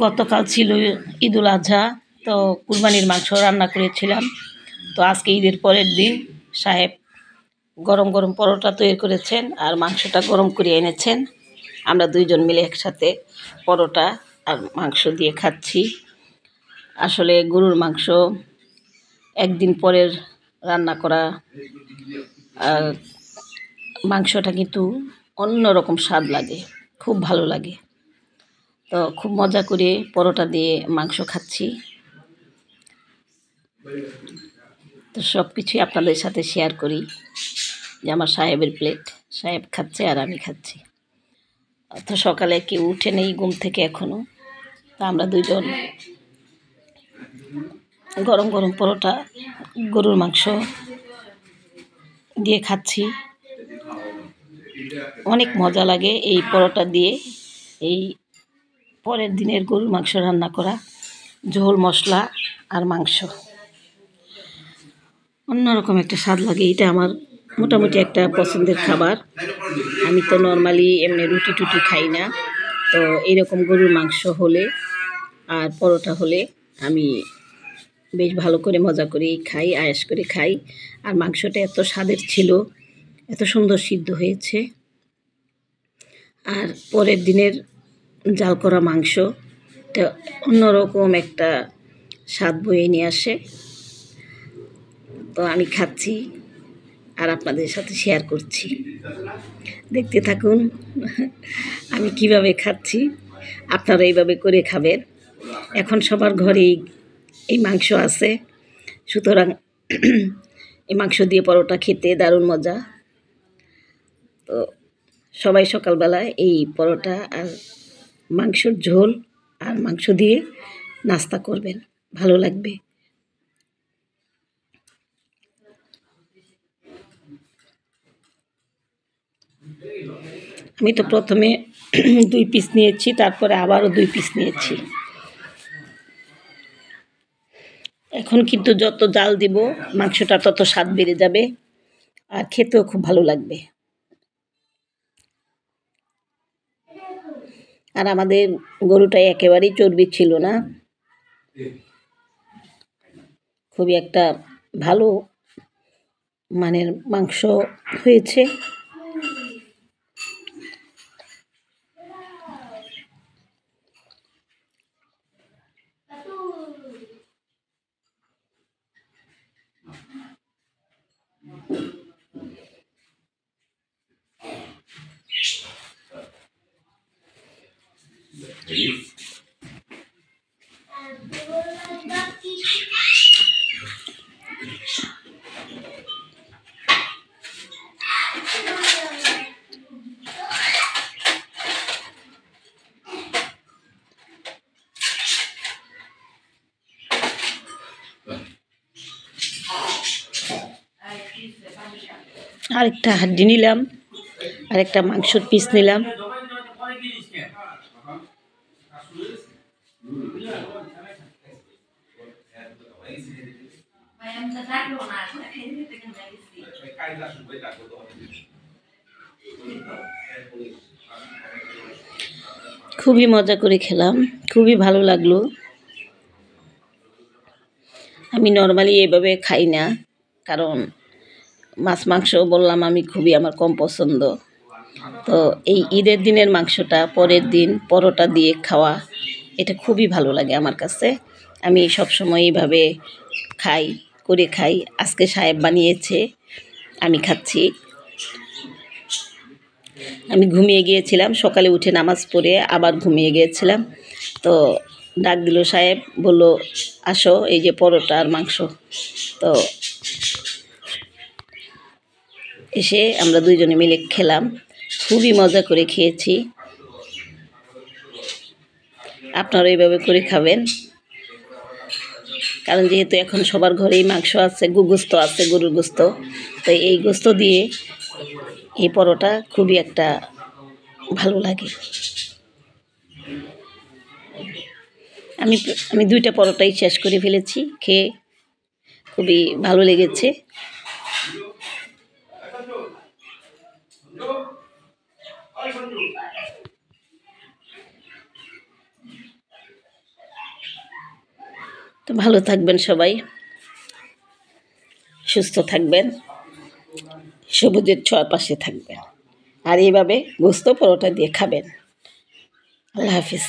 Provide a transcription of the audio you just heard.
গতকাল ছিল ঈদুল আজহা, তো কুরবানির মাংস রান্না করেছিলাম। তো আজকে ঈদের পরের দিন সাহেব গরম গরম পরোটা তৈরি করেছেন আর মাংসটা গরম করে এনেছেন। আমরা দুইজন মিলে একসাথে পরোটা আর মাংস দিয়ে খাচ্ছি। আসলে গরুর মাংস একদিন পরের রান্না করা আর মাংসটা কিন্তু অন্যরকম স্বাদ লাগে, খুব ভালো লাগে। তো খুব মজা করে পরোটা দিয়ে মাংস খাচ্ছি। তো সব কিছুই আপনাদের সাথে শেয়ার করি যে আমার সাহেবের প্লেট, সাহেব খাচ্ছে আর আমি খাচ্ছি। তো সকালে কেউ উঠে নেই ঘুম থেকে এখনও। তা আমরা দুইজন গরম গরম পরোটা গরুর মাংস দিয়ে খাচ্ছি। অনেক মজা লাগে এই পরোটা দিয়ে এই পরের দিনের গরুর মাংস রান্না করা, ঝোল মশলা আর মাংস অন্যরকম একটা স্বাদ লাগে। এটা আমার মোটামুটি একটা পছন্দের খাবার। আমি তো নর্মালি এমনি রুটি টুটি খাই না, তো এইরকম গরুর মাংস হলে আর পরোটা হলে আমি বেশ ভালো করে মজা করে খাই, আয়েশ করে খাই। আর মাংসটা এত স্বাদের ছিল, এত সুন্দর সিদ্ধ হয়েছে। আর পরের দিনের জাল করা মাংসটা অন্যরকম একটা স্বাদ বয়ে নিয়ে আসে। তো আমি খাচ্ছি আর আপনাদের সাথে শেয়ার করছি, দেখতে থাকুন আমি কিভাবে খাচ্ছি। আপনারা এইভাবে করে খাবেন। এখন সবার ঘরেই এই মাংস আছে, সুতরাং এই মাংস দিয়ে পরোটা খেতে দারুণ মজা। তো সবাই সকালবেলায় এই পরোটা আর মাংসর ঝোল আর মাংস দিয়ে নাস্তা করবেন, ভালো লাগবে। আমি তো প্রথমে 2 পিস নিয়েছি, তারপরে আবারও 2 পিস নিয়েছি। এখন কিন্তু যত জাল দিব মাংসটা তত স্বাদ বেড়ে যাবে আর খেতেও খুব ভালো লাগবে। আর আমাদের গরুটা একেবারেই চর্বি ছিল না, খুবই একটা ভালো মানের মাংস হয়েছে। আরেকটা হাড্ডি নিলাম, আরেকটা মাংসর পিস নিলাম। খুবই মজা করে খেলাম, খুবই ভালো লাগলো। আমি নর্মালি এভাবে খাই না, কারণ মাছ মাংস বললাম আমি খুবই আমার কম পছন্দ। তো এই ঈদের দিনের মাংসটা পরের দিন পরোটা দিয়ে খাওয়া, এটা খুবই ভালো লাগে আমার কাছে। আমি সবসময় এইভাবে খাই। আজকে সাহেব বানিয়েছে, আমি খাচ্ছি। আমি ঘুমিয়ে গিয়েছিলাম, সকালে উঠে নামাজ পড়ে আবার ঘুমিয়ে গিয়েছিলাম। তো ডাক দিল সাহেব, বলল আসো, এই যে পরোটা আর মাংস। তো এসে আমরা দুইজনে মিলে খেলাম, খুবই মজা করে খেয়েছি। আপনারা এইভাবে করে খাবেন, কারণ যেহেতু এখন সবার ঘরেই মাংস আছে, গোস্ত আছে, গরুর গোস্ত। তো এই গোস্ত দিয়ে এই পরোটা খুবই একটা ভালো লাগে। আমি 2টা পরোটাই শেষ করে ফেলেছি, খেয়ে খুবই ভালো লেগেছে। তো ভালো থাকবেন সবাই, সুস্থ থাকবেন, সবুজের ছোঁয়ার পাশে থাকবেন, আর এইভাবে গোস্ত পরোটা দিয়ে খাবেন। আল্লাহ হাফিজ।